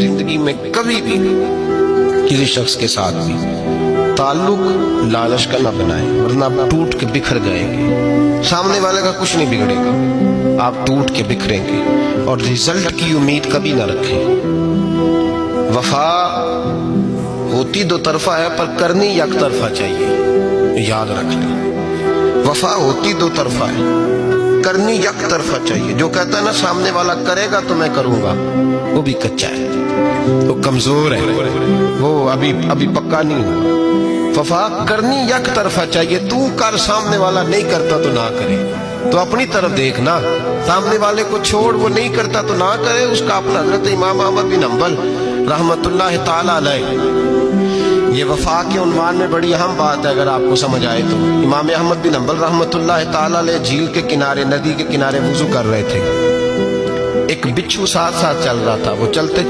زندگی میں کبھی بھی کسی شخص کے ساتھ بھی تعلق لالچ کا نہ بنائیں، ورنہ آپ ٹوٹ کے بکھر جائیں گے۔ سامنے والے کا کچھ نہیں بگڑے گا، آپ ٹوٹ کے بکھریں گے، اور رزلٹ کی امید کبھی نہ رکھیں۔ وفا ہوتی دو طرفہ ہے پر کرنی یک طرفہ چاہیے، یاد رکھ لیں۔ وفا ہوتی دو طرفہ ہے، کرنی یک طرفہ چاہیے۔ جو کہتا ہے نا سامنے والا کرے گا تو میں کروں گا، وہ بھی کچا ہے، وہ کمزور ہے، وہ ابھی پکا نہیں ہوا۔ وفا کرنی یک طرفہ چاہیے، تو کر، سامنے والا نہیں کرتا تو نہ کرے، تو اپنی طرف دیکھنا، سامنے والے کو چھوڑ، وہ نہیں کرتا تو نہ کرے، اس کا اپنا۔ حضرت امام احمد بن حنبل رحمت اللہ تعالی علیہ، یہ وفا کے عنوان میں بڑی اہم بات ہے اگر آپ کو سمجھ آئے تو۔ امام احمد بن حنبل رحمت اللہ تعالی علیہ جھیل کے کنارے، ندی کے کنارے وضو کر رہے تھے، ایک بچھو ساتھ ساتھ چل رہا تھا، وہ چلتے